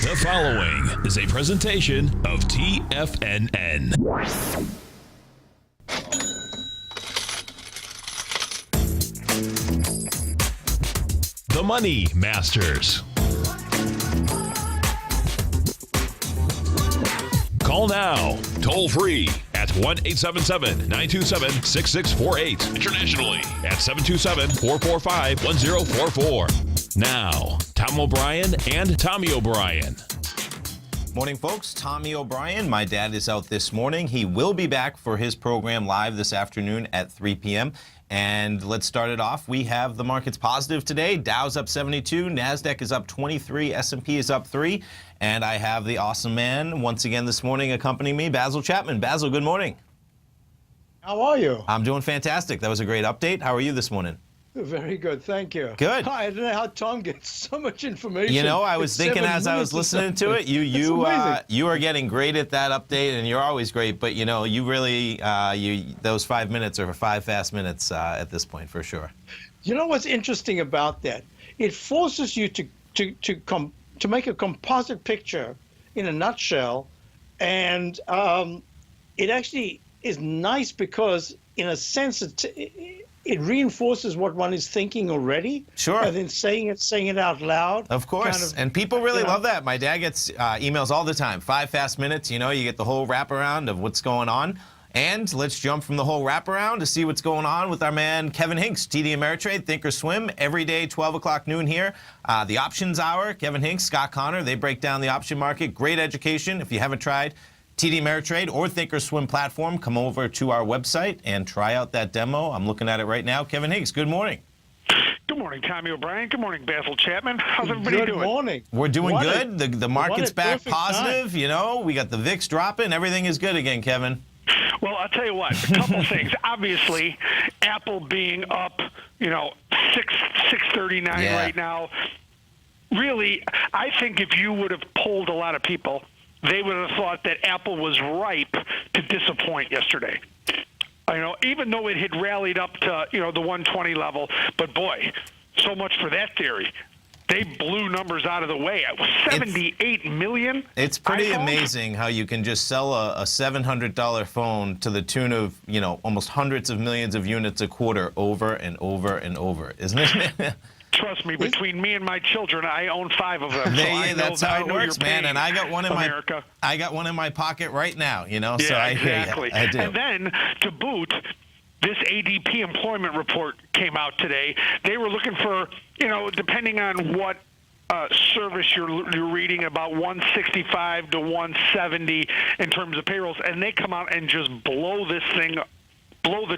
The following is a presentation of TFNN. The Money Masters. Call now, toll free at 1-877-927-6648. Internationally at 727-445-1044. Now, Tom O'Brien and Tommy O'Brien. Morning, folks. Tommy O'Brien. My dad is out this morning. He will be back for his program live this afternoon at 3 p.m. And let's start it off. We have the markets positive today. Dow's up 72. NASDAQ is up 23. S&P is up 3. And I have the awesome man once again this morning accompanying me, Basil Chapman. Basil, good morning. How are you? I'm doing fantastic. That was a great update. How are you this morning? Very good, thank you. Good. I don't know how Tom gets so much information. You know, I was thinking as I was listening to it, you are getting great at that update, and you're always great. But you know, you really those 5 minutes are 5 fast minutes at this point for sure. You know what's interesting about that? It forces you to make a composite picture in a nutshell, and it actually is nice because, in a sense, it reinforces what one is thinking already. Sure. And then saying it out loud. Of course. And people really love that. My dad gets emails all the time. 5 fast minutes, you know, you get the whole wraparound of what's going on. And let's jump from the whole wraparound to see what's going on with our man Kevin Hinks, TD Ameritrade, Thinkorswim, every day, 12 o'clock noon here. The Options Hour, Kevin Hinks, Scott Connor, they break down the option market. Great education. If you haven't tried TD Ameritrade or Thinkorswim platform, come over to our website and try out that demo. I'm looking at it right now. Kevin Hinks, good morning. Good morning, Tommy O'Brien. Good morning, Basil Chapman. How's everybody doing? Good morning. We're doing good. The market's back positive. You know, we got the VIX dropping. Everything is good again, Kevin. Well, I'll tell you what, a couple things. Obviously, Apple being up, you know, 639 right now. Really, I think if you would have polled a lot of people, they would have thought that Apple was ripe to disappoint yesterday. You know, even though it had rallied up to, you know, the 120 level, but boy, so much for that theory. They blew numbers out of the way. It was 78 million. It's pretty iPhones. Amazing how you can just sell a $700 phone to the tune of, you know, almost hundreds of millions of units a quarter over and over and over, isn't it? Trust me, between me and my children, I own 5 of them. That's how it works, man. And I got one in America. I got one in my pocket right now, you know. Yeah, so I exactly. hear you. I do. And then to boot, this ADP employment report came out today. They were looking for, you know, depending on what service you're reading, about 165 to 170 in terms of payrolls, and they come out and just blow the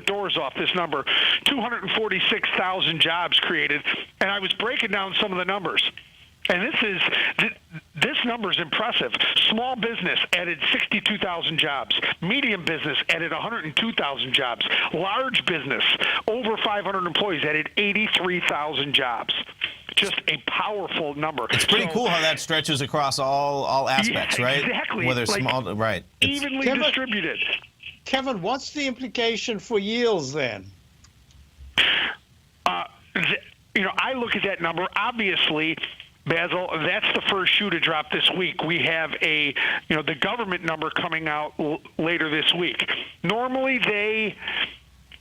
doors off this number. 246,000 jobs created, and I was breaking down some of the numbers. And this number is impressive. Small business added 62,000 jobs. Medium business added 102,000 jobs. Large business, over 500 employees, added 83,000 jobs. Just a powerful number. It's pretty cool how that stretches across all aspects, right? Exactly. Whether small, right? Evenly distributed. Kevin, what's the implication for yields then? You know, I look at that number. Obviously, Basil, that's the first shoe to drop this week. We have the government number coming out later this week. Normally,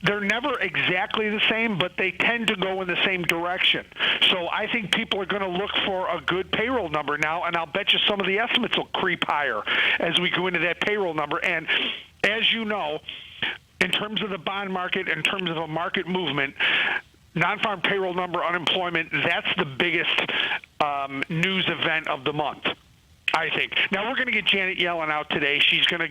they're never exactly the same, but they tend to go in the same direction. So I think people are going to look for a good payroll number now, and I'll bet you some of the estimates will creep higher as we go into that payroll number. And as you know, in terms of the bond market, in terms of a market movement, non-farm payroll number, unemployment, that's the biggest news event of the month, I think. Now, we're going to get Janet Yellen out today. She's going to,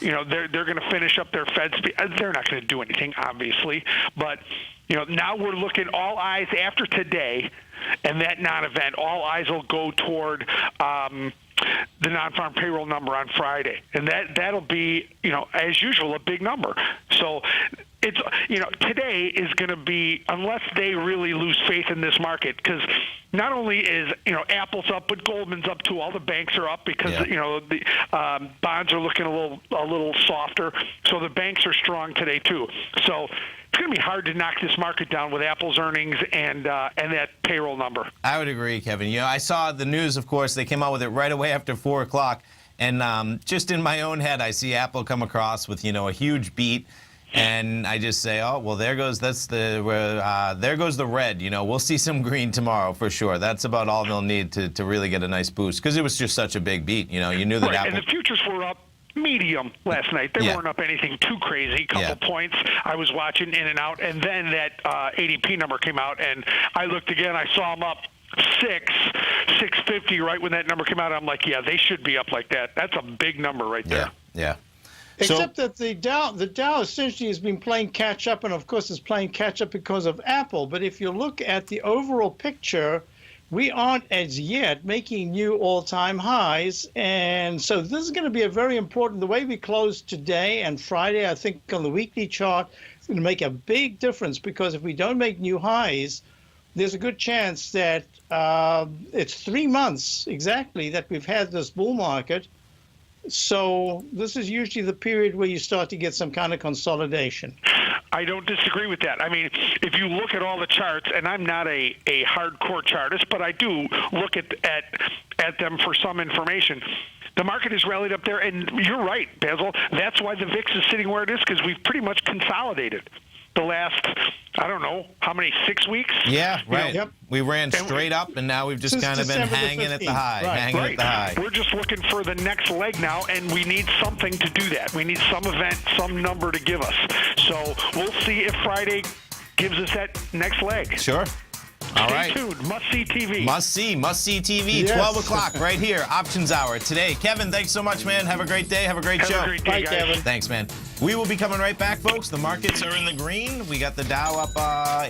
you know, they're going to finish up their Fed speech. They're not going to do anything, obviously. But, you know, now we're looking, all eyes after today and that non-event, all eyes will go toward the non-farm payroll number on Friday. And that'll be, you know, as usual, a big number. So it's, you know, today is going to be, unless they really lose faith in this market, because not only is, you know, Apple's up, but Goldman's up too. All the banks are up because, you know, the bonds are looking a little softer. So the banks are strong today too. So it's going to be hard to knock this market down with Apple's earnings and that payroll number. I would agree, Kevin. You know, I saw the news, of course. They came out with it right away after 4 o'clock. And just in my own head, I see Apple come across with, you know, a huge beat. And I just say, oh, well, there goes the red. You know, we'll see some green tomorrow for sure. That's about all they'll need to really get a nice boost, because it was just such a big beat. You know, you knew that right, Apple. And the futures were up medium last night. They weren't up anything too crazy. Couple points. I was watching in and out, and then that ADP number came out, and I looked again. I saw them up 650 right when that number came out. I'm like, yeah, they should be up like that. That's a big number right there. Yeah. Except that the Dow essentially has been playing catch up, and of course it's playing catch up because of Apple. But if you look at the overall picture, we aren't as yet making new all-time highs, and so this is going to be a very important. The way we close today and Friday, I think on the weekly chart, it's going to make a big difference, because if we don't make new highs, there's a good chance that it's 3 months exactly that we've had this bull market. So this is usually the period where you start to get some kind of consolidation. I don't disagree with that. I mean, if you look at all the charts, and I'm not a hardcore chartist, but I do look at them for some information. The market has rallied up there, and you're right, Basil. That's why the VIX is sitting where it is, because we've pretty much consolidated the last, I don't know, how many, 6 weeks? Yeah, right. Yep. We ran straight up, and now we've just kind of been hanging at the high, at the high. We're just looking for the next leg now, and we need something to do that. We need some event, some number to give us. So we'll see if Friday gives us that next leg. Sure. All right. Stay tuned. Must-see TV. Must-see TV, Yes. 12 o'clock right here, Options Hour today. Kevin, thanks so much, man. Have a great day. Have a great show. Have a great day, Bye, guys. Kevin. Thanks, man. We will be coming right back, folks. The markets are in the green. We got the Dow up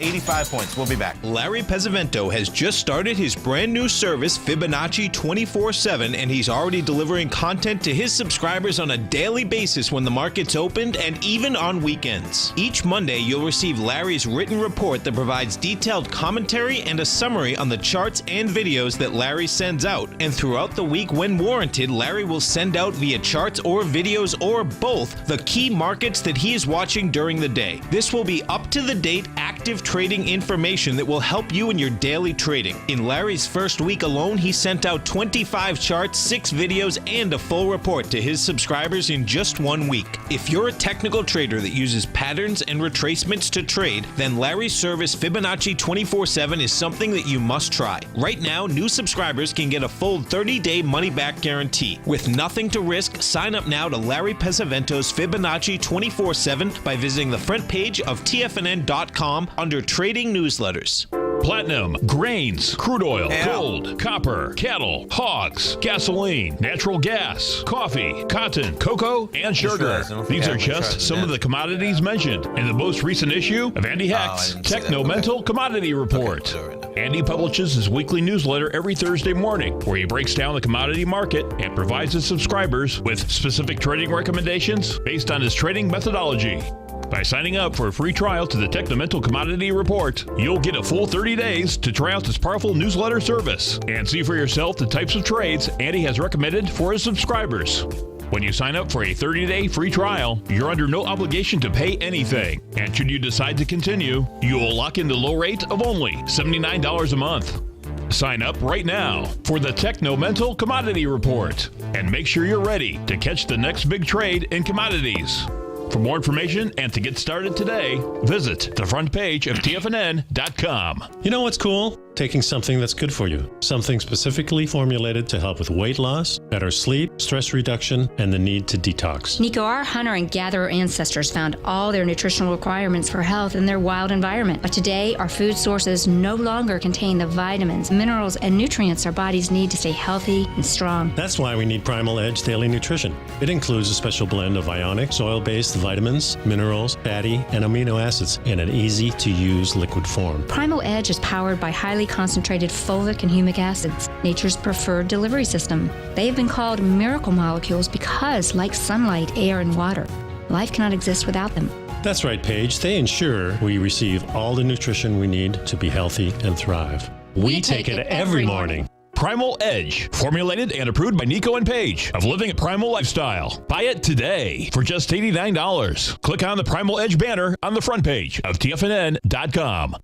85 points. We'll be back. Larry Pesavento has just started his brand new service, Fibonacci 24/7, and he's already delivering content to his subscribers on a daily basis when the market's opened and even on weekends. Each Monday, you'll receive Larry's written report that provides detailed commentary and a summary on the charts and videos that Larry sends out. And throughout the week, when warranted, Larry will send out via charts or videos or both the key markets that he is watching during the day. This will be up-to-the-date, active trading information that will help you in your daily trading. In Larry's first week alone, he sent out 25 charts, 6 videos, and a full report to his subscribers in just 1 week. If you're a technical trader that uses patterns and retracements to trade, then Larry's service Fibonacci 24/7 is something that you must try. Right now, new subscribers can get a full 30-day money-back guarantee. With nothing to risk, sign up now to Larry Pesavento's Fibonacci 24/7 by visiting the front page of TFNN.com under Trading Newsletters. Platinum, grains, crude oil, gold, copper, cattle, hogs, gasoline, natural gas, coffee, cotton, cocoa, and sugar. These are just some of the commodities mentioned in the most recent issue of Andy Hecht's Techno-Mental Commodity Report. Andy publishes his weekly newsletter every Thursday morning, where he breaks down the commodity market and provides his subscribers with specific trading recommendations based on his trading methodology. By signing up for a free trial to the Techno-Mental Commodity Report, you'll get a full 30 days to try out this powerful newsletter service and see for yourself the types of trades Andy has recommended for his subscribers. When you sign up for a 30-day free trial, you're under no obligation to pay anything. And should you decide to continue, you will lock in the low rate of only $79 a month. Sign up right now for the Techno-Mental Commodity Report and make sure you're ready to catch the next big trade in commodities. For more information and to get started today, visit the front page of TFNN.com. You know what's cool? Taking something that's good for you. Something specifically formulated to help with weight loss, better sleep, stress reduction, and the need to detox. Nico, our hunter and gatherer ancestors found all their nutritional requirements for health in their wild environment. But today, our food sources no longer contain the vitamins, minerals, and nutrients our bodies need to stay healthy and strong. That's why we need Primal Edge Daily Nutrition. It includes a special blend of ionic, soil-based vitamins, minerals, fatty, and amino acids in an easy-to-use liquid form. Primal Edge is powered by highly concentrated fulvic and humic acids, nature's preferred delivery system. They have been called miracle molecules because, like sunlight, air, and water, life cannot exist without them. That's right, Paige. They ensure we receive all the nutrition we need to be healthy and thrive. We take it every morning. Primal Edge, formulated and approved by Nico and Paige of Living a Primal Lifestyle. Buy it today for just $89. Click on the Primal Edge banner on the front page of TFNN.com.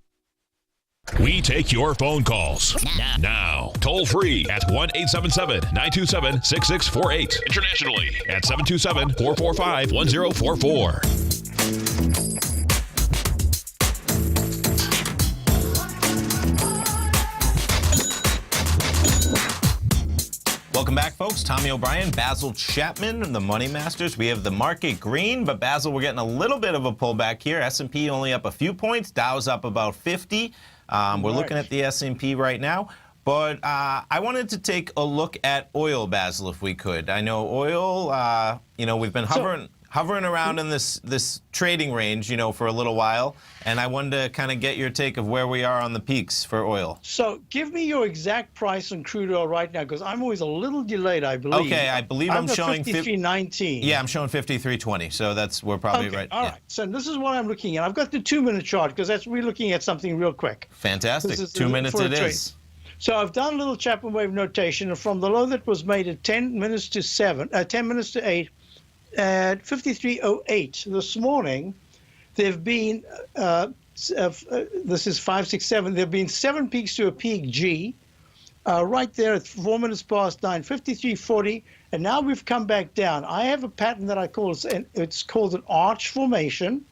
We take your phone calls now. Toll free at 1-877-927-6648. Internationally at 727-445-1044. Welcome back, folks. Tommy O'Brien, Basil Chapman, the Money Masters. We have the market green, but Basil, we're getting a little bit of a pullback here. S&P only up a few points. Dow's up about 50. We're looking at the S&P right now. But I wanted to take a look at oil, Basil, if we could. I know oil, we've been hovering around in this trading range, for a little while. And I wanted to kind of get your take of where we are on the peaks for oil. So give me your exact price on crude oil right now, because I'm always a little delayed, I believe. Okay, I believe I'm showing 53.19. Yeah, I'm showing 53.20. So we're probably right. All right. So this is what I'm looking at. I've got the 2-minute chart, because we're looking at something real quick. Fantastic. 2 minutes it is. So I've done a little Chapman wave notation, and from the low that was made at 10 minutes to 8, at 53.08 this morning, there have been, this is 567, there have been 7 peaks to a peak G, right there at 4 minutes past 9, 53.40, and now we've come back down. I have a pattern that I call, it's called an arch formation,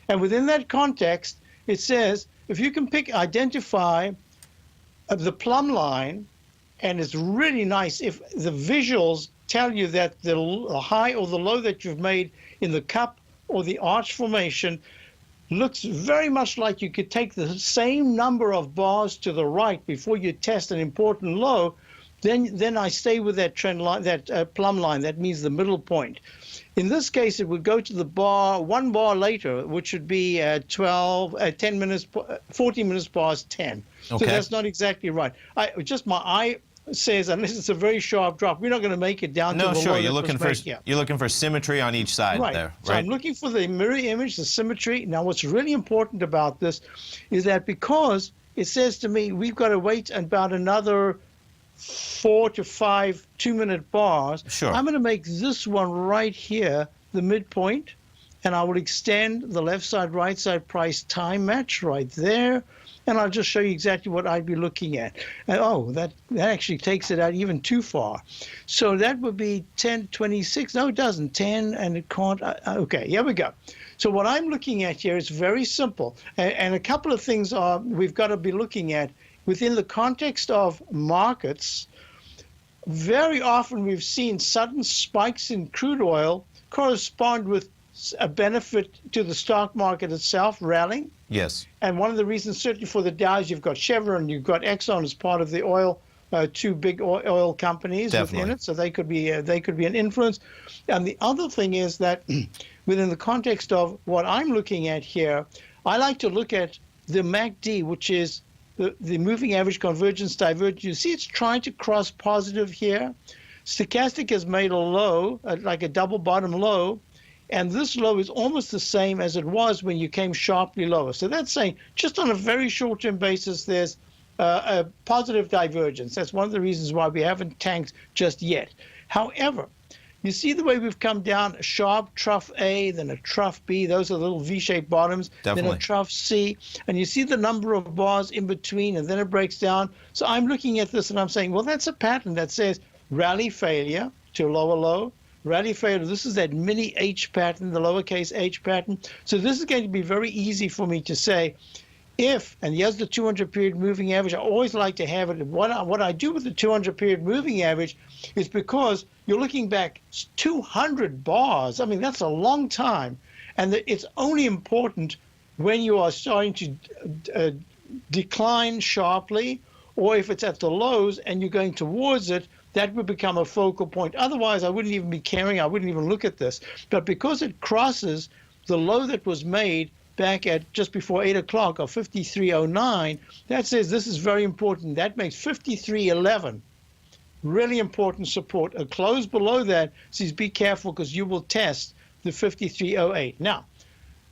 and within that context, it says, if you can identify the plumb line, and it's really nice if the visuals tell you that the high or the low that you've made in the cup or the arch formation looks very much like you could take the same number of bars to the right before you test an important low, then I stay with that trend line, that plumb line. That means the middle point. In this case, it would go to the bar 1 bar later, which would be 14 minutes past 10. Okay. So that's not exactly right. My eye says, unless it's a very sharp drop, we're not going to make it down to the low. No, sure. You're looking for symmetry on each side there, right? So I'm looking for the mirror image, the symmetry. Now, what's really important about this is that because it says to me we've got to wait about another 4 to 5 2-minute bars. Sure. I'm going to make this one right here the midpoint, and I will extend the left side, right side price time match right there. And I'll just show you exactly what I'd be looking at. And, that actually takes it out even too far. So that would be 10.26. No, it doesn't. 10, and it can't. Okay, here we go. So what I'm looking at here is very simple. And a couple of things we've got to be looking at within the context of markets. Very often we've seen sudden spikes in crude oil correspond with a benefit to the stock market itself rallying. Yes. And one of the reasons, certainly for the Dows, you've got Chevron, you've got Exxon as part of the oil, 2 big oil companies within it, so they could be an influence. And the other thing is that within the context of what I'm looking at here, I like to look at the MACD, which is the moving average convergence divergence. You see it's trying to cross positive here. Stochastic has made a low, like a double bottom low, and this low is almost the same as it was when you came sharply lower. So that's saying just on a very short-term basis, there's a positive divergence. That's one of the reasons why we haven't tanked just yet. However, you see the way we've come down, a sharp trough A, then a trough B. Those are little V-shaped bottoms. Definitely. Then a trough C. And you see the number of bars in between, and then it breaks down. So I'm looking at this, and I'm saying, well, that's a pattern that says rally failure to lower low, rally failure. This is that mini H pattern, the lowercase h pattern. So this is going to be very easy for me to say if, and here's the 200-period moving average. I always like to have it. What I do with the 200-period moving average is because you're looking back 200 bars. I mean, that's a long time. And it's only important when you are starting to decline sharply, or if it's at the lows and you're going towards it, that would become a focal point. Otherwise, I wouldn't even be caring. I wouldn't even look at this. But because it crosses the low that was made back at just before 8 o'clock of 53.09, that says this is very important. That makes 53.11 really important support. A close below that says be careful because you will test the 53.08. Now,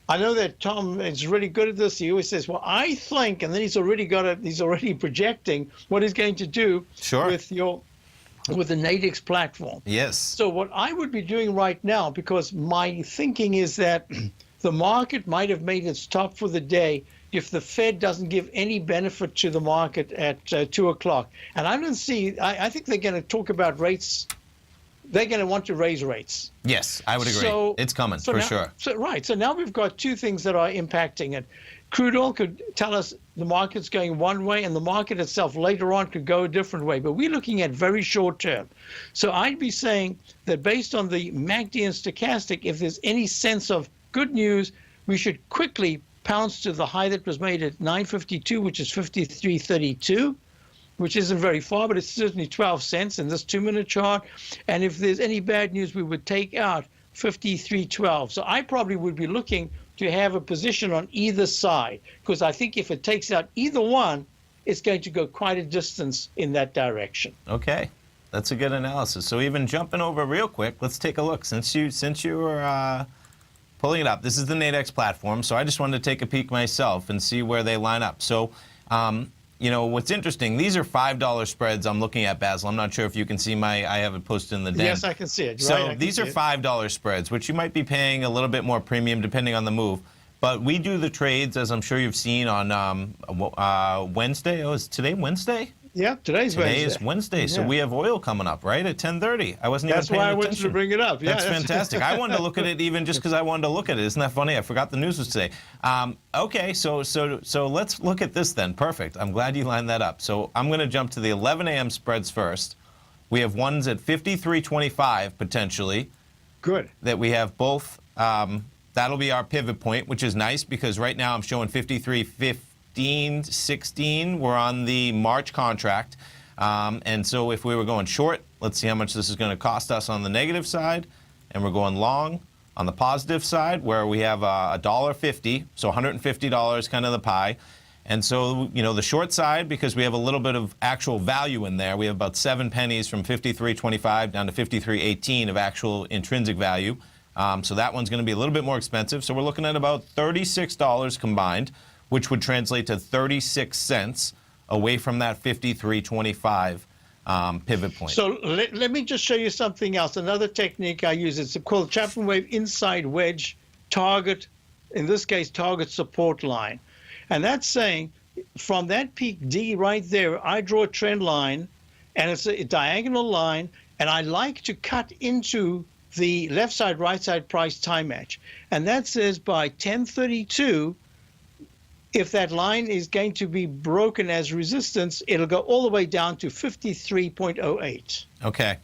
I know that Tom is really good at this. He always says, "Well, I think," and then he's already projecting what he's going to do with the Nadex platform. Yes. So what I would be doing right now, because my thinking is that the market might have made its top for the day if the Fed doesn't give any benefit to the market at 2 o'clock. And I think they're going to talk about rates. They're going to want to raise rates. Yes, I would agree. It's coming, for sure. So now we've got two things that are impacting it. Crude oil could tell us the market's going one way, and the market itself later on could go a different way. But we're looking at very short term. So I'd be saying that based on the MACD and stochastic, if there's any sense of good news, we should quickly pounce to the high that was made at 952, which is 53.32. Which isn't very far, but it's certainly 12 cents in this 2-minute chart. And if there's any bad news, we would take out 53.12. So I probably would be looking to have a position on either side, because I think if it takes out either one, it's going to go quite a distance in that direction. Okay, that's a good analysis. So even jumping over real quick, let's take a look. Since you were pulling it up, this is the Nadex platform. So I just wanted to take a peek myself and see where they line up. So. You know, what's interesting, these are $5 spreads I'm looking at, Basil. I'm not sure if you can see I have it posted in the den. Yes, I can see it. So these are $5 spreads, which you might be paying a little bit more premium depending on the move. But we do the trades, as I'm sure you've seen, on Wednesday. Oh, is today Wednesday? Yeah, today is Wednesday. Yeah. So we have oil coming up, right, at 10:30. I wasn't That's even paying why I attention. wanted to bring it up. Yeah, that's fantastic. I wanted to look at it even just because I wanted to look at it. Isn't that funny? I forgot the news was today. Okay, so let's look at this then. Perfect. I'm glad you lined that up. So I'm going to jump to the 11 a.m. spreads first. We have ones at 53.25 potentially. Good. That we have both. That'll be our pivot point, which is nice because right now I'm showing 53.15, 16. We're on the March contract. And so if we were going short, let's see how much this is going to cost us on the negative side. And we're going long on the positive side where we have $1.50, so $150 kind of the pie. And so, you know, the short side, because we have a little bit of actual value in there, we have about 7 pennies from 53.25 down to 53.18 of actual intrinsic value. So that one's going to be a little bit more expensive. So we're looking at about $36 combined, which would translate to 36 cents away from that 53.25 pivot point. So let me just show you something else. Another technique I use, it's called Chapman wave inside wedge target, in this case, target support line. And that's saying from that peak D right there, I draw a trend line, and it's a diagonal line, and I like to cut into the left side, right side price time match. And that says by 10:32, if that line is going to be broken as resistance, it'll go all the way down to 53.08. Okay.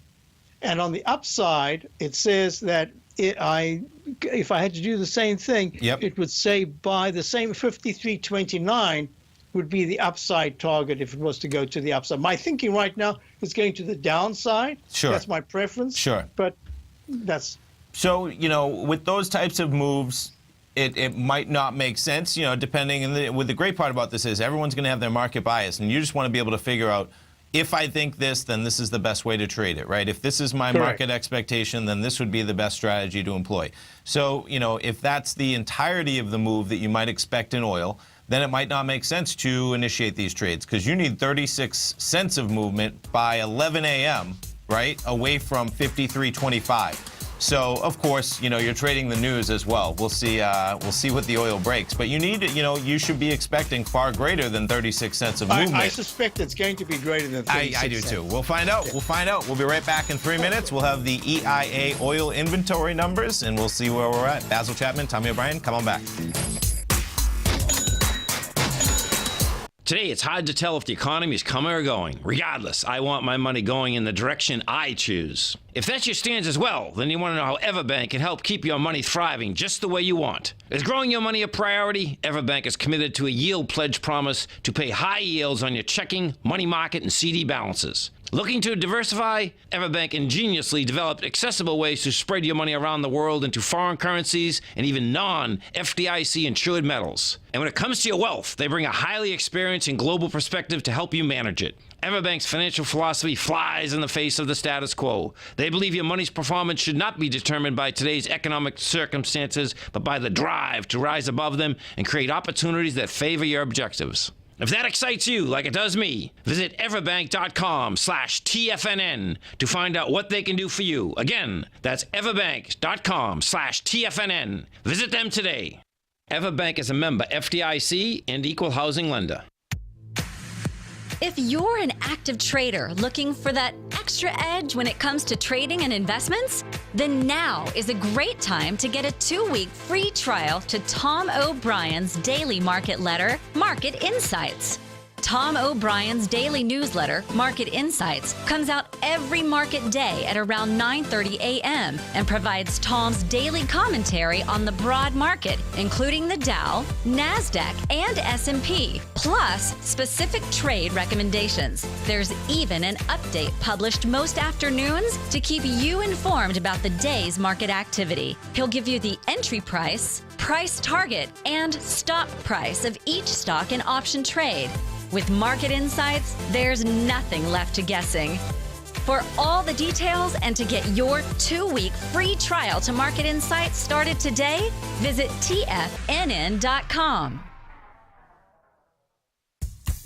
And on the upside, it says that if I had to do the same thing, it would say by the same 53.29 would be the upside target if it was to go to the upside. My thinking right now is going to the downside. Sure. That's my preference. Sure. But that's... So, you know, with those types of moves, it might not make sense, you know, depending. And the great part about this is everyone's going to have their market bias, and you just want to be able to figure out, if I think this, then this is the best way to trade it, right? If this is my market expectation, then this would be the best strategy to employ. So, you know, if that's the entirety of the move that you might expect in oil, then it might not make sense to initiate these trades because you need 36 cents of movement by 11 a.m., right, away from 53.25. So, of course, you know, you're trading the news as well. We'll see what the oil breaks. But you need, you know, you should be expecting far greater than 36 cents of movement. I suspect it's going to be greater than 36 I do cents. too. We'll find out. We'll find out. We'll be right back in 3 minutes. We'll have the EIA oil inventory numbers, and we'll see where we're at. Basil Chapman, Tommy O'Brien, come on back. Today, it's hard to tell if the economy is coming or going. Regardless, I want my money going in the direction I choose. If that's your stance as well, then you want to know how Everbank can help keep your money thriving just the way you want. Is growing your money a priority? Everbank is committed to a yield pledge promise to pay high yields on your checking, money market, and CD balances. Looking to diversify? Everbank ingeniously developed accessible ways to spread your money around the world into foreign currencies and even non-FDIC insured metals. And when it comes to your wealth, they bring a highly experienced and global perspective to help you manage it. Everbank's financial philosophy flies in the face of the status quo. They believe your money's performance should not be determined by today's economic circumstances, but by the drive to rise above them and create opportunities that favor your objectives. If that excites you like it does me, visit everbank.com/TFNN to find out what they can do for you. Again, that's everbank.com/TFNN. Visit them today. Everbank is a member FDIC and equal housing lender. If you're an active trader looking for that extra edge when it comes to trading and investments, then now is a great time to get a 2-week free trial to Tom O'Brien's daily market letter, Market Insights. Tom O'Brien's daily newsletter, Market Insights, comes out every market day at around 9:30 a.m. and provides Tom's daily commentary on the broad market, including the Dow, NASDAQ, and S&P, plus specific trade recommendations. There's even an update published most afternoons to keep you informed about the day's market activity. He'll give you the entry price, price target, and stop price of each stock and option trade. With Market Insights, there's nothing left to guessing. For all the details and to get your 2-week free trial to Market Insights started today, visit TFNN.com.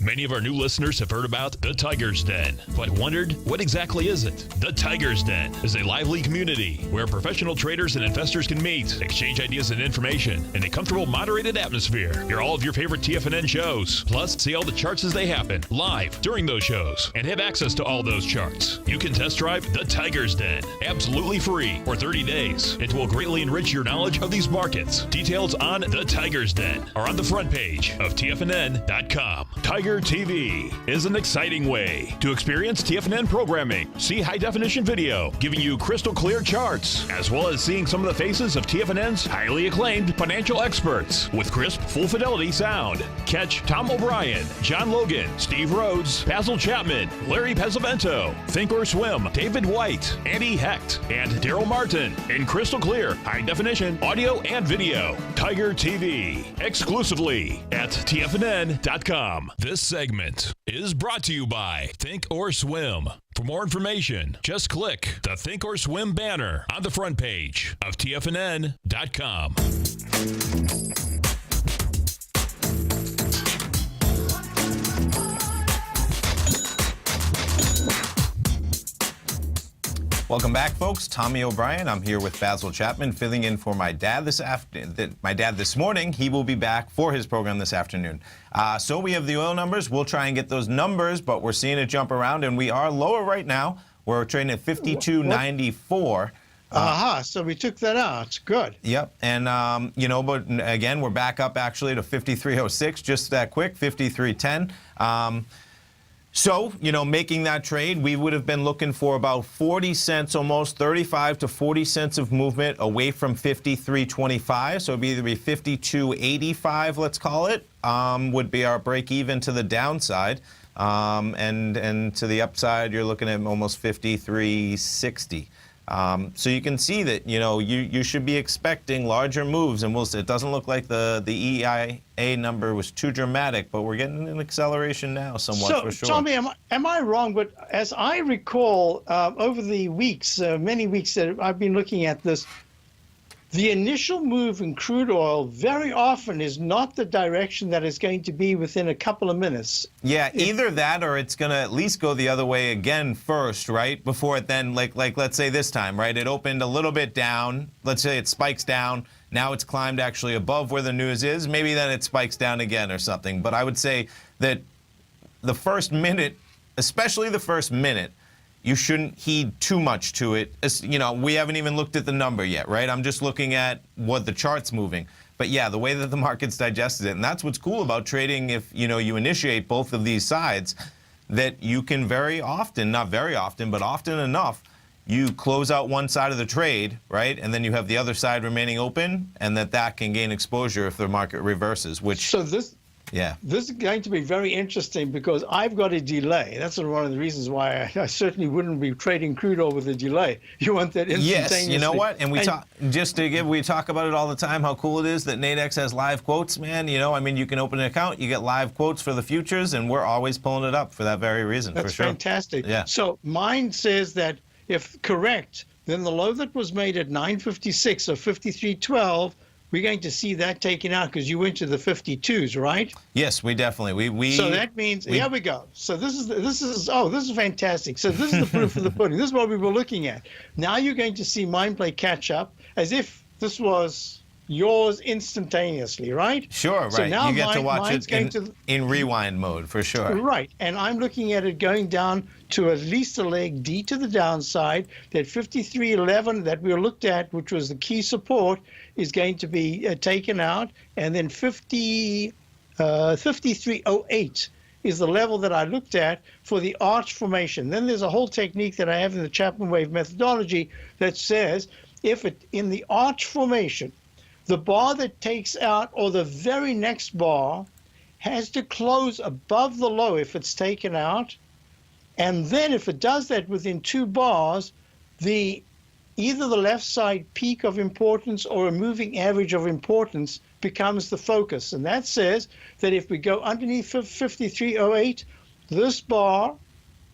Many of our new listeners have heard about the Tiger's Den, but wondered, what exactly is it? The Tiger's Den is a lively community where professional traders and investors can meet, exchange ideas and information in a comfortable, moderated atmosphere. Hear all of your favorite TFNN shows, plus see all the charts as they happen live during those shows and have access to all those charts. You can test drive the Tiger's Den absolutely free for 30 days. It will greatly enrich your knowledge of these markets. Details on the Tiger's Den are on the front page of TFNN.com. Tiger TV is an exciting way to experience TFNN programming. See high-definition video giving you crystal clear charts, as well as seeing some of the faces of TFNN's highly acclaimed financial experts with crisp, full-fidelity sound. Catch Tom O'Brien, John Logan, Steve Rhodes, Basil Chapman, Larry Pesavento, Think or Swim, David White, Andy Hecht, and Daryl Martin in crystal clear, high-definition audio and video. Tiger TV, exclusively at TFNN.com. This segment is brought to you by Think or Swim. For more information, just click the Think or Swim banner on the front page of TFNN.com. Welcome back, folks. Tommy O'Brien. I'm here with Basil Chapman, filling in for my dad this afternoon. My dad this morning. He will be back for his program this afternoon. So we have the oil numbers. We'll try and get those numbers, but we're seeing it jump around, and we are lower right now. We're trading at 52.94. So we took that out. It's good. Yep. And, but again, we're back up actually to 53.06, just that quick, 53.10. So, making that trade, we would have been looking for about 40 cents, almost 35 to 40 cents of movement away from 53.25. So it'd either be 52.85, let's call it, would be our break even to the downside. And to the upside, you're looking at almost 53.60. So you can see that, you should be expecting larger moves, and it doesn't look like the EIA number was too dramatic, but we're getting an acceleration now somewhat, for sure. So, Tommy, am I wrong? But as I recall, over the weeks, many weeks that I've been looking at this, the initial move in crude oil very often is not the direction that it's going to be within a couple of minutes. Yeah, either that or it's going to at least go the other way again first, right? Before it then, like let's say this time, right? It opened a little bit down. Let's say it spikes down. Now it's climbed actually above where the news is. Maybe then it spikes down again or something. But I would say that the first minute, especially the first minute, you shouldn't heed too much to it. We haven't even looked at the number yet, right? I'm just looking at what the chart's moving. But yeah, the way that the market's digested it, and that's what's cool about trading if, you initiate both of these sides, that you can very often, not very often, but often enough, you close out one side of the trade, right? And then you have the other side remaining open, and that can gain exposure if the market reverses, which... So Yeah. This is going to be very interesting because I've got a delay. That's one of the reasons why I certainly wouldn't be trading crude oil with a delay. You want that instantaneously. Yes, you know what? And we talk we talk about it all the time, how cool it is that Nadex has live quotes, man. You know, I mean, you can open an account, you get live quotes for the futures, and we're always pulling it up for that very reason. That's for sure. fantastic. Yeah. So mine says that if correct, then the low that was made at 956 or 53.12, we're going to see that taken out because you went to the 52s, right? Yes, we definitely. So that means here we go. So this is fantastic. So this is the proof of the pudding. This is what we were looking at. Now you're going to see mine play catch up as if this was yours instantaneously, right? Sure, right. So now you get to watch it in rewind mode for sure. Right, and I'm looking at it going down to at least a leg D to the downside. That 53.11 that we looked at, which was the key support, is going to be taken out, and then 53.08 is the level that I looked at for the arch formation. Then there's a whole technique that I have in the Chapman wave methodology that says if it in the arch formation, the bar that takes out or the very next bar has to close above the low if it's taken out. And then if it does that within 2 bars, either the left side peak of importance or a moving average of importance becomes the focus. And that says that if we go underneath 53.08, this bar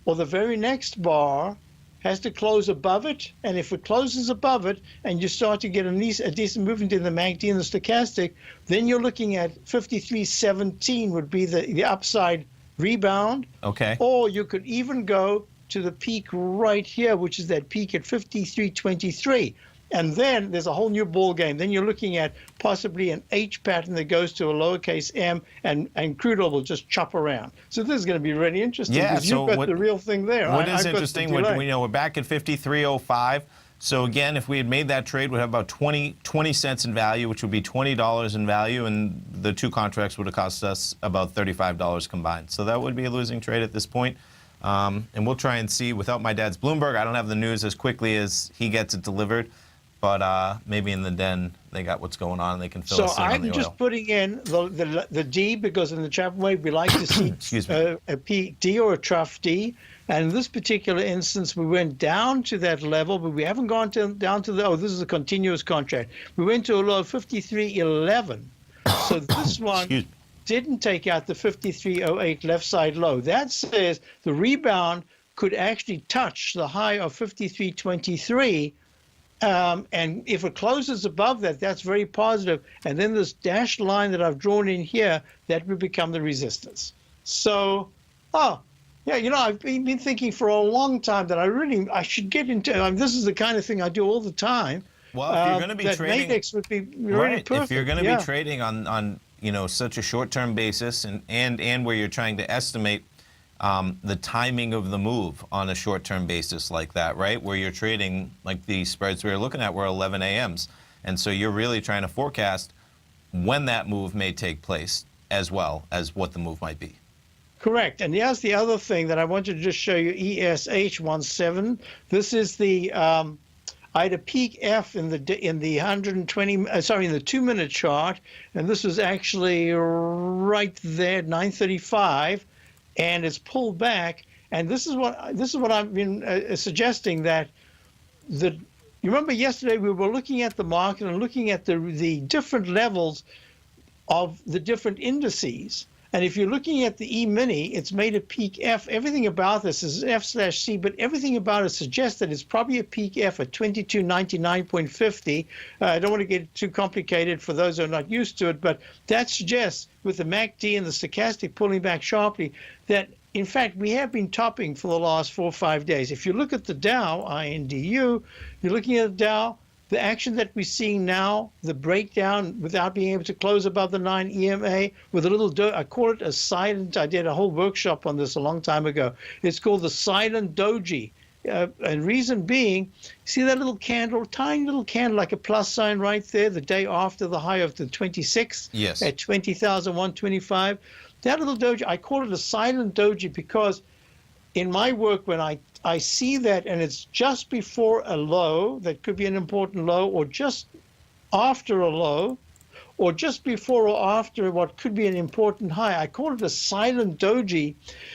or the very next bar has to close above it, and if it closes above it and you start to get a decent movement in the MACD and the stochastic, then you're looking at 53.17 would be the upside rebound. Okay. Or you could even go to the peak right here, which is that peak at 53.23. And then there's a whole new ball game. Then you're looking at possibly an H pattern that goes to a lowercase m, and crude oil will just chop around. So this is going to be really interesting. Yeah, because you've got the real thing there. What is interesting, we're back at 53.05. So again, if we had made that trade, we'd have about 20 cents in value, which would be $20 in value, and the 2 contracts would have cost us about $35 combined. So that would be a losing trade at this point. And we'll try and see, without my dad's Bloomberg, I don't have the news as quickly as he gets it delivered. But maybe in the den they got what's going on and they can fill us in on the oil. So I'm just putting in the D because in the Chapman wave we like to see a peak D or a trough D. And in this particular instance, we went down to that level, but we haven't gone down to this is a continuous contract. We went to a low of 53.11. So this one didn't take out the 53.08 left side low. That says the rebound could actually touch the high of 53.23. And if it closes above that, that's very positive. And then this dashed line that I've drawn in here, that would become the resistance. So, yeah, I've been thinking for a long time that I should get into. this is the kind of thing I do all the time. Well, if you're going to be trading, Nadex would be really perfect. If you're going to be trading on such a short-term basis, and where you're trying to estimate the timing of the move on a short-term basis like that, right? Where you're trading, like the spreads we were looking at were 11 a.m.s. And so you're really trying to forecast when that move may take place as well as what the move might be. Correct. And here's the other thing that I wanted to just show you, ESH17. This is the, I had a peak F in the 120, in the 2-minute chart, and this was actually right there at 935. And it's pulled back, and this is what I've been suggesting, that you remember yesterday we were looking at the market and looking at the different levels of the different indices. And if you're looking at the E-mini, it's made a peak F. Everything about this is F/C, but everything about it suggests that it's probably a peak F at 2299.50. I don't want to get too complicated for those who are not used to it, but that suggests, with the MACD and the stochastic pulling back sharply, that in fact we have been topping for the last 4 or 5 days. If you look at the Dow, INDU, you're looking at the Dow. The action that we're seeing now, the breakdown without being able to close above the 9 EMA with a little, I call it a silent, I did a whole workshop on this a long time ago. It's called the silent doji. And reason being, see that little candle, tiny little candle, like a plus sign right there, the day after the high of the 26th at 20,125. That little doji, I call it a silent doji because in my work, when I see that and it's just before a low, that could be an important low, or just after a low, or just before or after what could be an important high. I call it a silent doji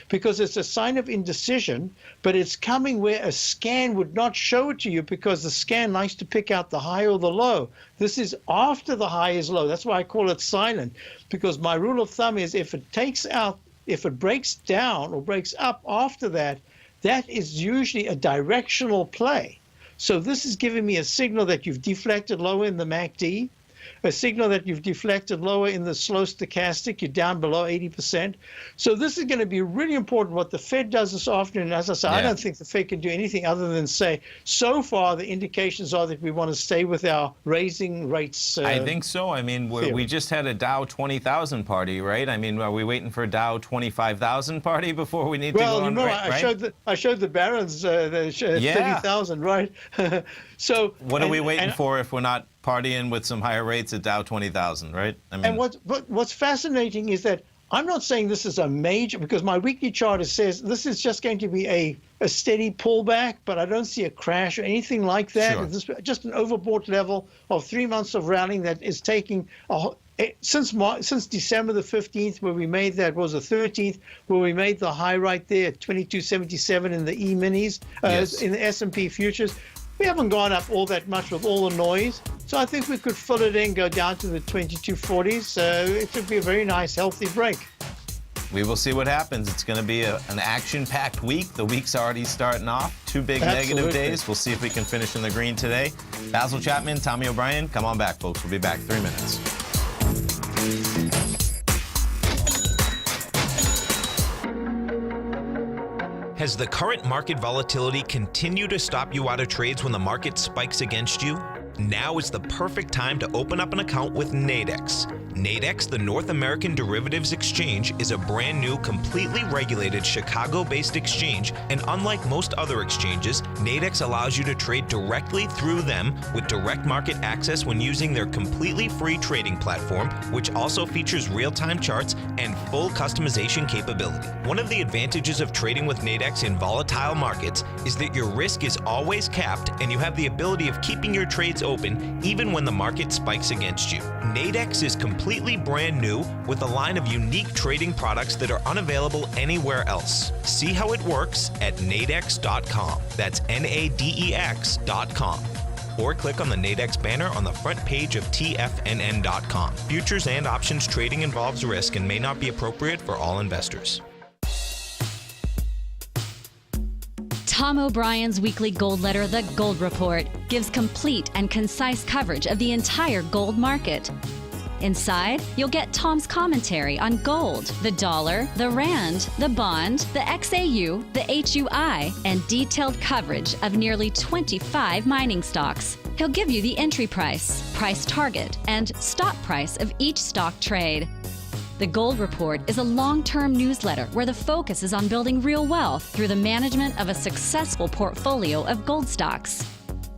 because it's a sign of indecision, but it's coming where a scan would not show it to you because the scan likes to pick out the high or the low. This is after the high is low. That's why I call it silent, because my rule of thumb is if it breaks down or breaks up after that, that is usually a directional play. So this is giving me a signal that you've deflected lower in the MACD, a signal that you've deflected lower in the slow stochastic, you're down below 80%. So this is going to be really important what the Fed does this afternoon. As I say, I don't think the Fed can do anything other than say, so far the indications are that we want to stay with our raising rates. I think so. I mean, we just had a Dow 20,000 party, right? I mean, are we waiting for a Dow 25,000 party before we need to go on? Well, right? I showed the Barron's 30,000, right? So what are we waiting for if we're not partying with some higher rates at Dow 20,000, right? I mean, and what's fascinating is that I'm not saying this is a major, because my weekly chart says this is just going to be a steady pullback, but I don't see a crash or anything like that. Sure. It's just an overbought level of 3 months of rallying that is taking since December the 15th, where we made that, was the 13th, where we made the high right there at 2277 in the E-minis, in the S&P futures. We haven't gone up all that much with all the noise, so I think we could fill it in, go down to the 2240s. It would be a very nice, healthy break. We will see what happens. It's going to be an action-packed week. The week's already starting off. 2 big negative days. We'll see if we can finish in the green today. Basil Chapman, Tommy O'Brien, come on back, folks. We'll be back 3 minutes. Has the current market volatility continued to stop you out of trades when the market spikes against you? Now is the perfect time to open up an account with Nadex. Nadex, the North American Derivatives Exchange, is a brand new, completely regulated Chicago-based exchange, and unlike most other exchanges, Nadex allows you to trade directly through them with direct market access when using their completely free trading platform, which also features real-time charts and full customization capability. One of the advantages of trading with Nadex in volatile markets is that your risk is always capped and you have the ability of keeping your trades open even when the market spikes against you. Nadex is completely brand new with a line of unique trading products that are unavailable anywhere else. See how it works at nadex.com. That's NADEX.com. Or click on the Nadex banner on the front page of TFNN.com. Futures and options trading involves risk and may not be appropriate for all investors. Tom O'Brien's weekly gold letter, The Gold Report, gives complete and concise coverage of the entire gold market. Inside, you'll get Tom's commentary on gold, the dollar, the rand, the bond, the XAU, the HUI, and detailed coverage of nearly 25 mining stocks. He'll give you the entry price, price target, and stop price of each stock trade. The Gold Report is a long-term newsletter where the focus is on building real wealth through the management of a successful portfolio of gold stocks.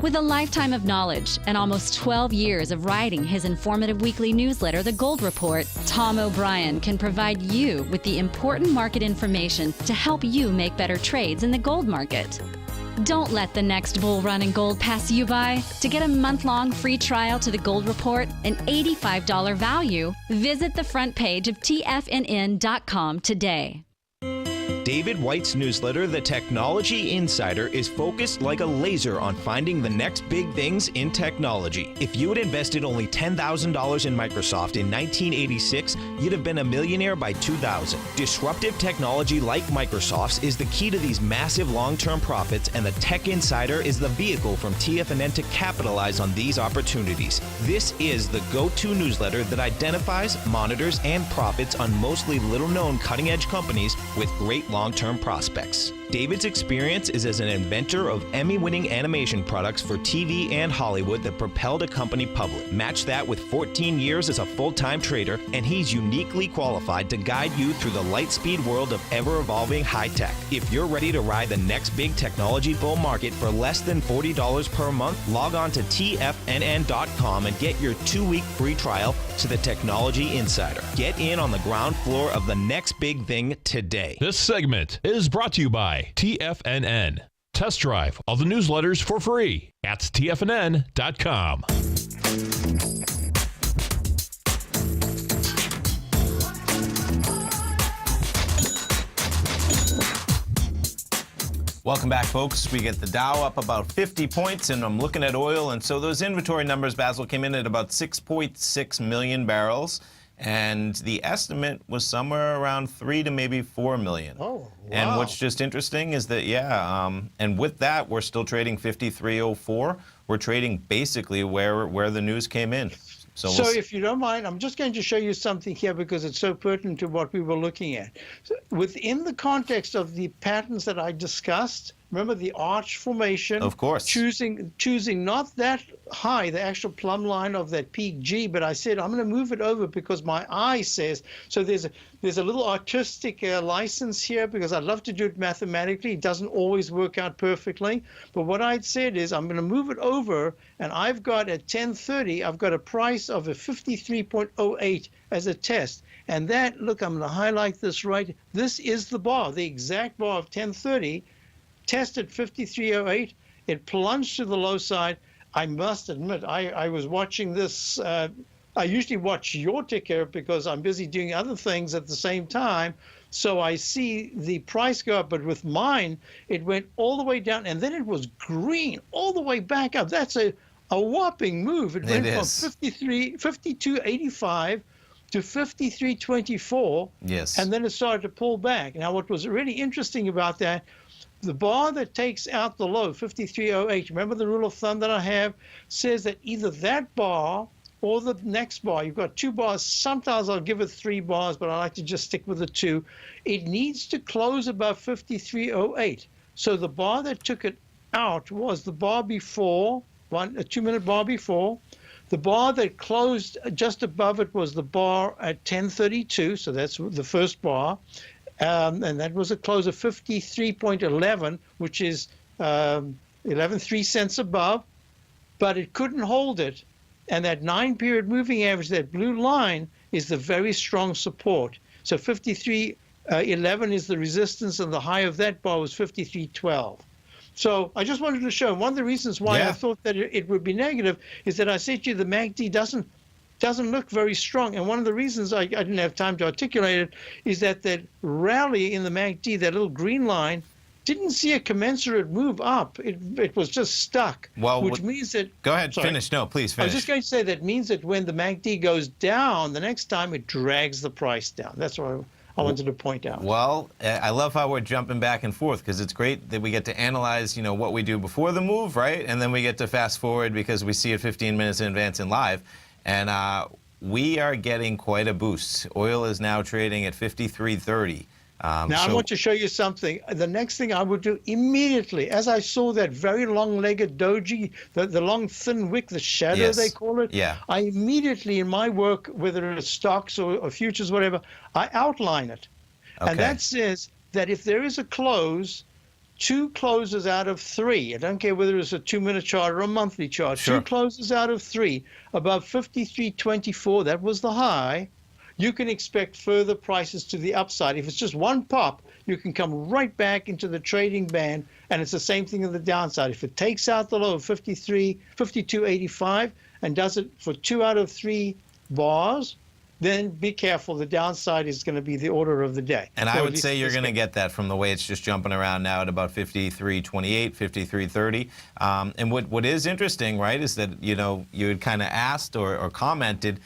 With a lifetime of knowledge and almost 12 years of writing his informative weekly newsletter, The Gold Report, Tom O'Brien can provide you with the important market information to help you make better trades in the gold market. Don't let the next bull run in gold pass you by. To get a month-long free trial to The Gold Report, an $85 value, visit the front page of TFNN.com today. David White's newsletter, The Technology Insider, is focused like a laser on finding the next big things in technology. If you had invested only $10,000 in Microsoft in 1986, you'd have been a millionaire by 2000. Disruptive technology like Microsoft's is the key to these massive long-term profits, and the Tech Insider is the vehicle from TFNN to capitalize on these opportunities. This is the go-to newsletter that identifies, monitors, and profits on mostly little-known cutting-edge companies with great long-term prospects. David's experience is as an inventor of Emmy-winning animation products for TV and Hollywood that propelled a company public. Match that with 14 years as a full-time trader, and he's uniquely qualified to guide you through the light-speed world of ever-evolving high-tech. If you're ready to ride the next big technology bull market for less than $40 per month, log on to TFNN.com and get your 2-week free trial to the Technology Insider. Get in on the ground floor of the next big thing today. This segment is brought to you by TFNN. Test drive all the newsletters for free at TFNN.com. Welcome back, folks. We get the Dow up about 50 points, and I'm looking at oil. And so those inventory numbers, Basil, came in at about 6.6 million barrels. And the estimate was somewhere around 3 to maybe 4 million. Oh, wow. And what's just interesting is that, and with that, we're still trading 53.04. We're trading basically where the news came in. So if you don't mind, I'm just going to show you something here because it's so pertinent to what we were looking at. So within the context of the patterns that I discussed, remember the arch formation? Of course. Choosing not that high, the actual plumb line of that peak G, but I said I'm going to move it over because my eye says, so there's a little artistic license here because I'd love to do it mathematically. It doesn't always work out perfectly. But what I'd said is I'm going to move it over, and I've got at 10:30, I've got a price of a 53.08 as a test. And that, look, I'm going to highlight this right. This is the bar, the exact bar of 10:30. Tested 53.08. It plunged to the low side. I must admit, I was watching this. I usually watch your ticker because I'm busy doing other things at the same time. So I see the price go up, but with mine, it went all the way down, and then it was green all the way back up. That's a whopping move. It went from 52.85 to 53.24. Yes. And then it started to pull back. Now, what was really interesting about that, the bar that takes out the low, 53.08, remember the rule of thumb that I have, says that either that bar or the next bar, you've got two bars. Sometimes I'll give it 3 bars, but I like to just stick with the 2. It needs to close above 53.08. So the bar that took it out was the bar before, a 2-minute bar before. The bar that closed just above it was the bar at 10:32, so that's the first bar. And that was a close of 53.11, which is 3 cents above, but it couldn't hold it. And that 9-period moving average, that blue line, is the very strong support. So 53.11 is the resistance, and the high of that bar was 53.12. So I just wanted to show one of the reasons why I thought that it would be negative is that I said to you the MACD doesn't look very strong. And one of the reasons I didn't have time to articulate it is that rally in the MACD, that little green line, didn't see a commensurate move up. It was just stuck, which means that... Go ahead, finish. No, please finish. I was just going to say that means that when the MACD goes down, the next time it drags the price down. That's what I wanted to point out. Well, I love how we're jumping back and forth because it's great that we get to analyze, what we do before the move, right? And then we get to fast forward because we see it 15 minutes in advance and live. And we are getting quite a boost. Oil is now trading at 53.30. Now, I want to show you something. The next thing I would do immediately, as I saw that very long-legged doji, the long, thin wick, the shadow they call it, I immediately, in my work, whether it's stocks or futures, whatever, I outline it. Okay. And that says that if there is a close, 2 closes out of 3, I don't care whether it's a 2-minute chart or a monthly chart, 2 closes out of 3, above 53.24, that was the high, you can expect further prices to the upside. If it's just one pop, you can come right back into the trading band, and it's the same thing on the downside. If it takes out the low of 52.85 and does it for 2 out of 3 bars, then be careful. The downside is going to be the order of the day. And I would say you're going to get that from the way it's just jumping around now at about 53.28, 53.30. And what is interesting, right, is that, you had kind of asked or commented,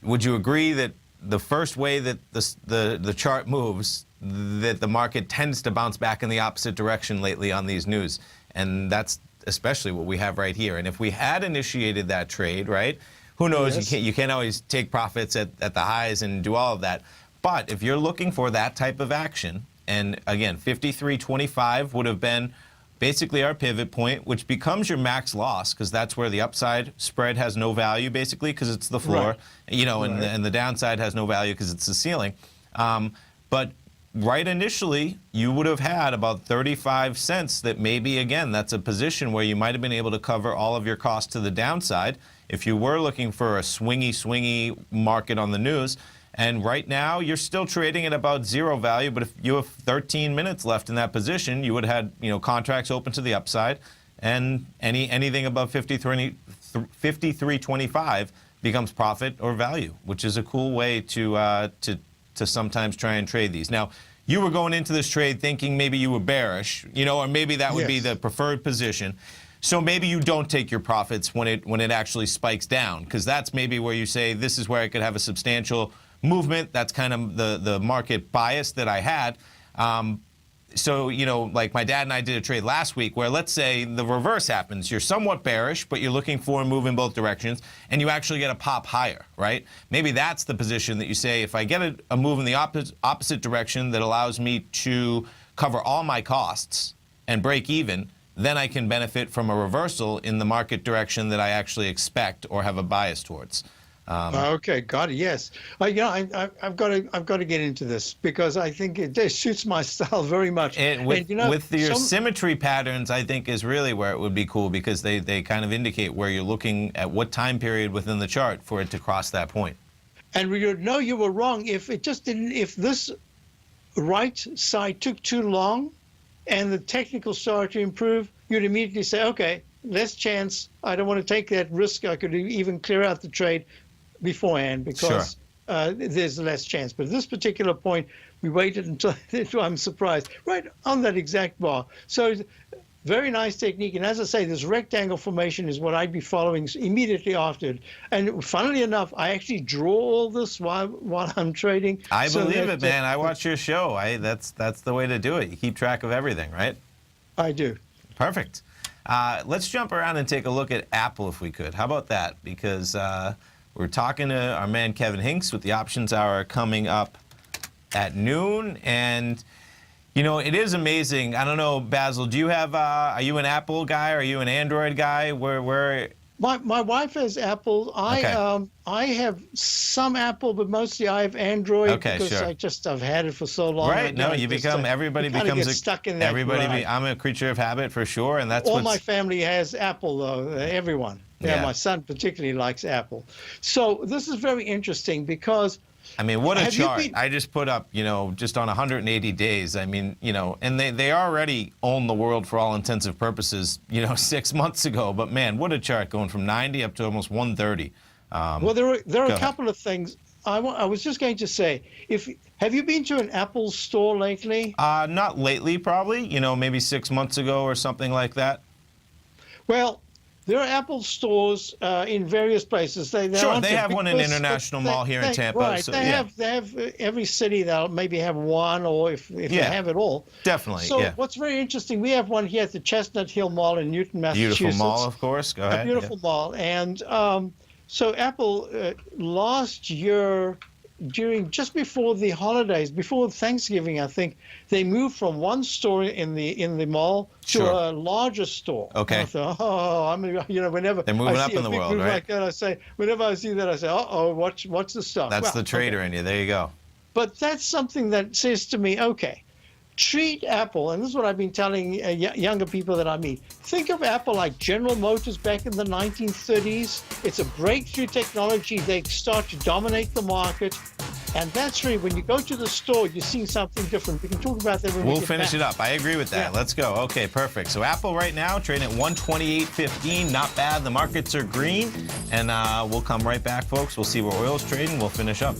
would you agree that the first way that the chart moves, that the market tends to bounce back in the opposite direction lately on these news? And that's especially what we have right here. And if we had initiated that trade, right, who knows, you can't always take profits at the highs and do all of that. But if you're looking for that type of action, and again, 53.25 would have been basically our pivot point, which becomes your max loss, because that's where the upside spread has no value, basically, because it's the floor, and the downside has no value because it's the ceiling. But right initially, you would have had about 35 cents that maybe, again, that's a position where you might have been able to cover all of your costs to the downside if you were looking for a swingy market on the news. And right now, you're still trading at about 0 value, but if you have 13 minutes left in that position, you would have had, contracts open to the upside, and anything above 53.25 becomes profit or value, which is a cool way to sometimes try and trade these. Now, you were going into this trade thinking maybe you were bearish, or maybe that would be the preferred position. So maybe you don't take your profits when it actually spikes down, because that's maybe where you say, this is where I could have a substantial movement. That's kind of the market bias that I had. So, like my dad and I did a trade last week where, let's say the reverse happens. You're somewhat bearish, but you're looking for a move in both directions, and you actually get a pop higher, right? Maybe that's the position that you say, if I get a move in the opposite direction that allows me to cover all my costs and break even, then I can benefit from a reversal in the market direction that I actually expect or have a bias towards. Okay, got it. Yes, I've got to get into this because I think it suits my style very much. With your symmetry patterns, I think is really where it would be cool, because they kind of indicate where you're looking at what time period within the chart for it to cross that point. And you were wrong if it just didn't. If this right side took too long, and the technical started to improve, you'd immediately say, okay, less chance. I don't want to take that risk. I could even clear out the trade beforehand because there's less chance. But at this particular point, we waited until I'm surprised, right on that exact bar. So very nice technique. And as I say, this rectangle formation is what I'd be following immediately after it. And funnily enough, I actually draw all this while I'm trading. I believe it, man. I watch your show. That's the way to do it. You keep track of everything, right? I do. Perfect. Let's jump around and take a look at Apple if we could. How about that? Because we're talking to our man Kevin Hinks with the Options Hour coming up at noon. And, it is amazing. I don't know, Basil, do you have, are you an Apple guy? Or are you an Android guy? Where? My wife has Apple. I have some Apple, but mostly I have Android. Okay, because I've had it for so long. Right. No, everybody becomes stuck in that. I'm a creature of habit for sure, and that's all my family has Apple though. Everyone. Yeah, my son particularly likes Apple. So this is very interesting because. I mean, what a chart. I just put up, just on 180 days. I mean, and they already own the world for all intensive purposes, 6 months ago. But, man, what a chart going from 90 up to almost 130. Well, there are a couple of things. I was just going to say, have you been to an Apple store lately? Not lately, probably. Maybe 6 months ago or something like that. Well, there are Apple stores in various places. They have one in International Mall here in Tampa. Right, so, they have every city that'll maybe have one, or if they have it all. Definitely. So what's very interesting, we have one here at the Chestnut Hill Mall in Newton, Massachusetts. Beautiful mall, of course. Go ahead. A beautiful mall, and so Apple last year, just before the holidays, before Thanksgiving, I think they moved from one store in the mall to a larger store. Okay. I thought, whenever they're moving up in the world, right? Like that, whenever I see that, I say, watch the stuff. That's the trader in you. There you go. But that's something that says to me, okay, treat Apple, and this is what I've been telling younger people that I meet. Think of Apple like General Motors back in the 1930s. It's a breakthrough technology. They start to dominate the market. And that's really, when you go to the store, you're seeing something different. We can talk about that when we get finish back. it up. I agree with that. Yeah. Let's go. Okay, perfect. So Apple right now trading at 128.15. Not bad. The markets are green. And we'll come right back, folks. We'll see where oil's trading. We'll finish up.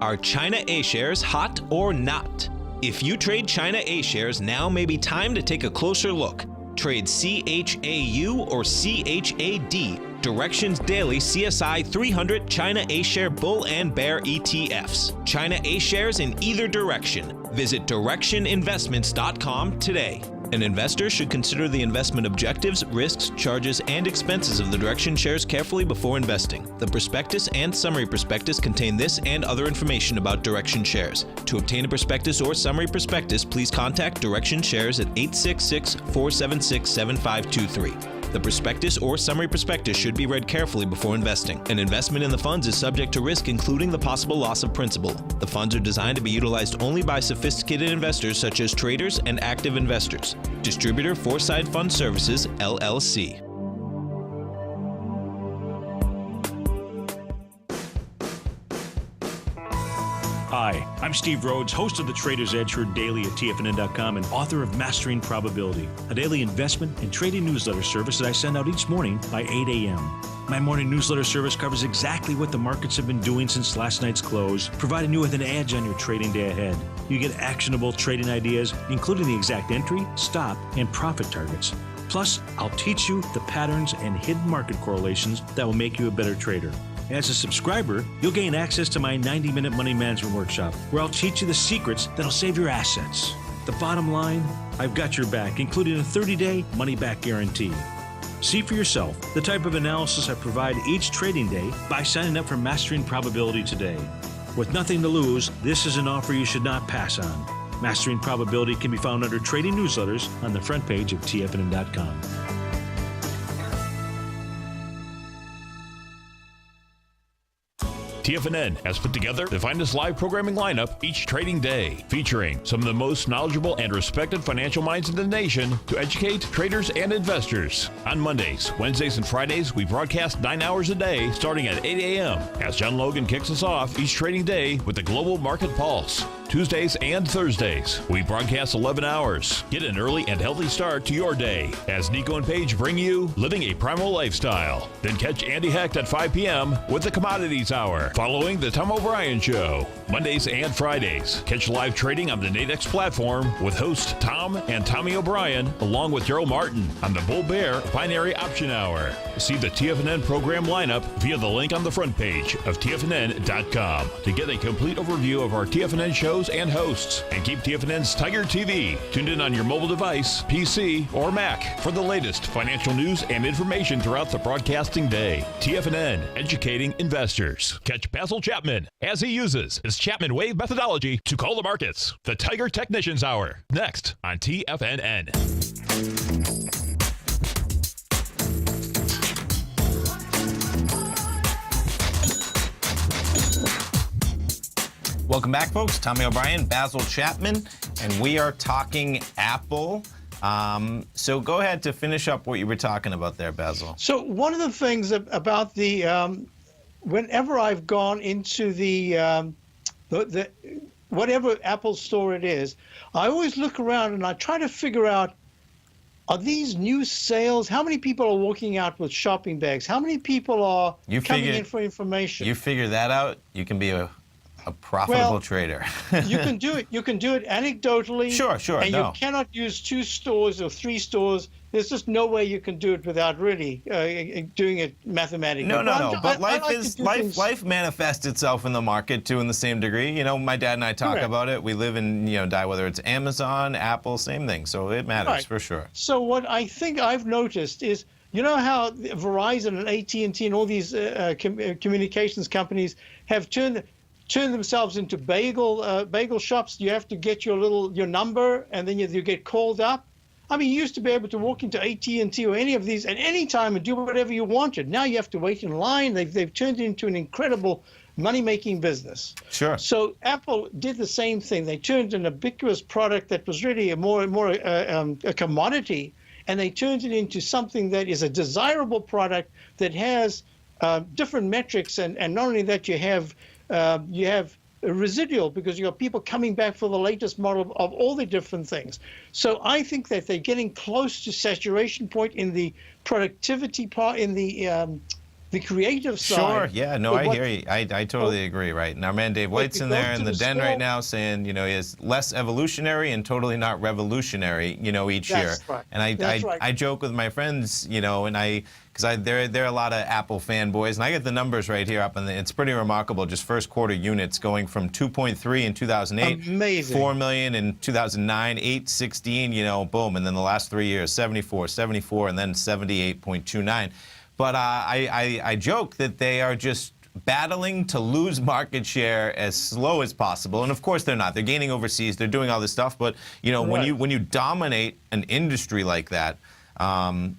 Are China A-shares hot or not? If you trade China A-shares, now may be time to take a closer look. Trade CHAU or CHAD, Directions Daily CSI 300 China A-share Bull and Bear ETFs. China A-shares in either direction. Visit directioninvestments.com today. An investor should consider the investment objectives, risks, charges, and expenses of the Direction shares carefully before investing. The prospectus and summary prospectus contain this and other information about Direction shares. To obtain a prospectus or summary prospectus, please contact Direction shares at 866-476-7523. The prospectus or summary prospectus should be read carefully before investing. An investment in the funds is subject to risk, including the possible loss of principal. The funds are designed to be utilized only by sophisticated investors such as traders and active investors. Distributor Foreside Fund Services, LLC. Hi, I'm Steve Rhodes, host of the Trader's Edge, heard daily at TFNN.com and author of Mastering Probability, a daily investment and trading newsletter service that I send out each morning by 8 a.m. My morning newsletter service covers exactly what the markets have been doing since last night's close, providing you with an edge on your trading day ahead. You get actionable trading ideas, including the exact entry, stop, and profit targets. Plus, I'll teach you the patterns and hidden market correlations that will make you a better trader. As a subscriber, you'll gain access to my 90-minute money management workshop, where I'll teach you the secrets that'll save your assets. The bottom line, I've got your back, including a 30-day money-back guarantee. See for yourself the type of analysis I provide each trading day by signing up for Mastering Probability today. With nothing to lose, this is an offer you should not pass on. Mastering Probability can be found under Trading Newsletters on the front page of TFNN.com. TFNN has put together the finest live programming lineup each trading day, featuring some of the most knowledgeable and respected financial minds in the nation to educate traders and investors. On Mondays, Wednesdays, and Fridays, we broadcast 9 hours a day starting at 8 a.m. as John Logan kicks us off each trading day with the Global Market Pulse. Tuesdays and Thursdays, we broadcast 11 hours. Get an early and healthy start to your day as Nico and Paige bring you Living a Primal Lifestyle. Then catch Andy Hecht at 5 p.m. with the Commodities Hour, following the Tom O'Brien Show. Mondays and Fridays, catch live trading on the Nadex platform with hosts Tom and Tommy O'Brien, along with Gerald Martin on the Bull Bear Binary Option Hour. See the TFNN program lineup via the link on the front page of TFNN.com to get a complete overview of our TFNN shows and hosts, and keep TFNN's Tiger TV tuned in on your mobile device, PC, or Mac for the latest financial news and information throughout the broadcasting day. TFNN, educating investors. Catch Basil Chapman as he uses his Chapman Wave methodology to call the markets. The Tiger Technicians Hour, next on TFNN. Welcome back, folks. Tommy O'Brien, Basil Chapman, and we are talking Apple. So go ahead to finish up what you were talking about there, Basil. So one of the things about the whenever I've gone into the whatever Apple store it is, I always look around and I try to figure out, are these new sales? How many people are walking out with shopping bags? How many people are coming in for information? You figure that out, you can be a profitable trader. You can do it. You can do it anecdotally. Sure. And you cannot use 2 stores or 3 stores. There's just no way you can do it without really doing it mathematically. No. But life manifests itself in the market too, in the same degree. You know, my dad and I talk about it. We live in die, whether it's Amazon, Apple, same thing. So it matters for sure. So what I think I've noticed is, you know how Verizon and AT&T and all these communications companies have turned themselves into bagel shops. You have to get your number, and then you get called up. I mean, you used to be able to walk into AT&T or any of these at any time and do whatever you wanted. Now you have to wait in line. They've turned it into an incredible money-making business. Sure. So Apple did the same thing. They turned an ubiquitous product that was really a commodity, and they turned it into something that is a desirable product that has different metrics, and not only that, you have a residual, because you have people coming back for the latest model of all the different things. So I think that they're getting close to saturation point in the productivity part, in the creative side. Sure, yeah, no, I hear you. I totally agree, right? And our man Dave White's in there in the den right now saying, he is less evolutionary and totally not revolutionary, each year. Right. And I joke with my friends, because there are a lot of Apple fanboys, and I get the numbers right here up, and it's pretty remarkable. Just first quarter units going from 2.3 in 2008, amazing, 4 million in 2009, 816, boom, and then the last 3 years, 74, and then 78.29. But I joke that they are just battling to lose market share as slow as possible, and of course they're not. They're gaining overseas. They're doing all this stuff, but when you dominate an industry like that,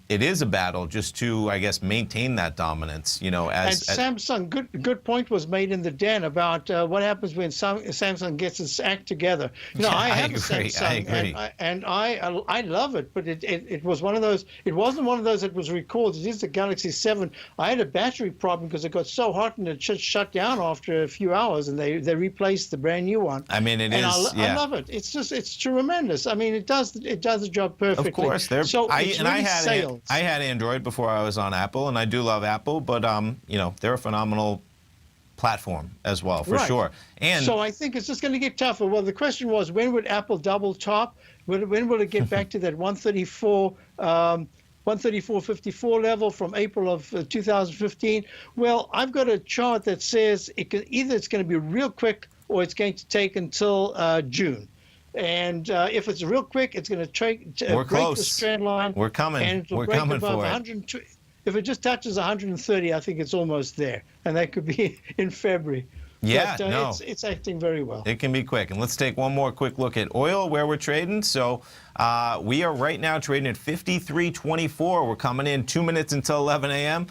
it is a battle just to, I guess, maintain that dominance. And Samsung, good point was made in the den about what happens when Samsung gets its act together. I have a Samsung, I agree. and I love it, but it was one of those. It wasn't one of those that was recorded. It is the Galaxy 7. I had a battery problem because it got so hot and it just shut down after a few hours, and they replaced the brand new one. I mean, I love it. It's tremendous. I mean, it does the job perfectly. Of course, really sales. I had Android before I was on Apple, and I do love Apple, but they're a phenomenal platform as well, for sure. And so I think it's just going to get tougher. Well, the question was, when would Apple double top? When will it get back to that 134.54 level from April of 2015? Well, I've got a chart that says either it's going to be real quick or it's going to take until June. And if it's real quick, it's going to break the strand line. We're coming. And it'll We're break coming above for it. 120. If it just touches 130, I think it's almost there, and that could be in February. Yeah, but, it's acting very well. It can be quick. And let's take one more quick look at oil, where we're trading. So we are right now trading at 53.24. We're coming in 2 minutes until 11 a.m.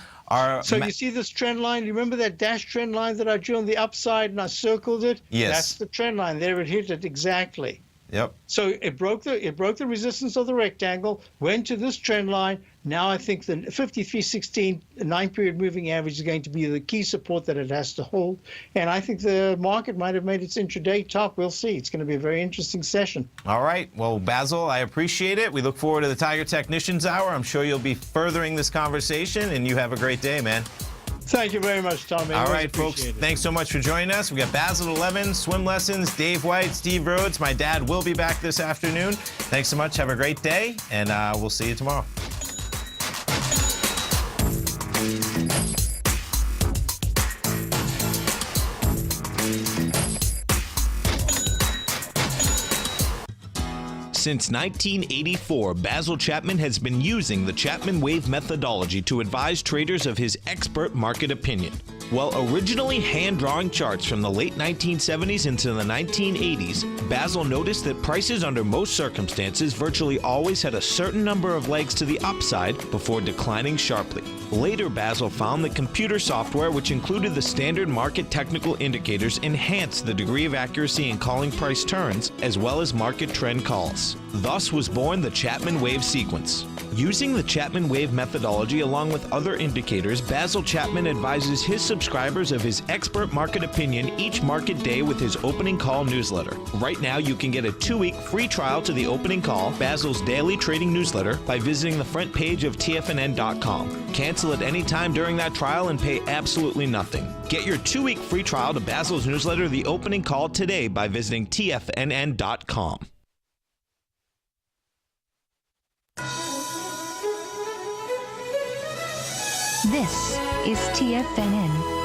So you see this trend line? You remember that dash trend line that I drew on the upside and I circled it? Yes. That's the trend line. There, it hit it exactly. Yep. So it broke the resistance of the rectangle, went to this trend line. Now I think the 53.16 9-period moving average is going to be the key support that it has to hold. And I think the market might have made its intraday top. We'll see. It's going to be a very interesting session. All right. Well, Basil, I appreciate it. We look forward to the Tiger Technicians Hour. I'm sure you'll be furthering this conversation, and you have a great day, man. Thank you very much, Tommy. All right, folks. Thanks so much for joining us. We got Basil at 11, swim lessons, Dave White, Steve Rhodes. My dad will be back this afternoon. Thanks so much. Have a great day, and we'll see you tomorrow. Since 1984, Basil Chapman has been using the Chapman Wave methodology to advise traders of his expert market opinion. While originally hand-drawing charts from the late 1970s into the 1980s, Basil noticed that prices under most circumstances virtually always had a certain number of legs to the upside before declining sharply. Later, Basil found that computer software, which included the standard market technical indicators, enhanced the degree of accuracy in calling price turns, as well as market trend calls. Thus was born the Chapman Wave sequence. Using the Chapman Wave methodology along with other indicators, Basil Chapman advises his subscribers of his expert market opinion each market day with his opening call newsletter. Right now, you can get a 2-week free trial to the opening call, Basil's daily trading newsletter, by visiting the front page of TFNN.com. Cancel at any time during that trial and pay absolutely nothing. Get your 2-week free trial to Basil's newsletter, The Opening Call, today by visiting TFNN.com. This is TFNN.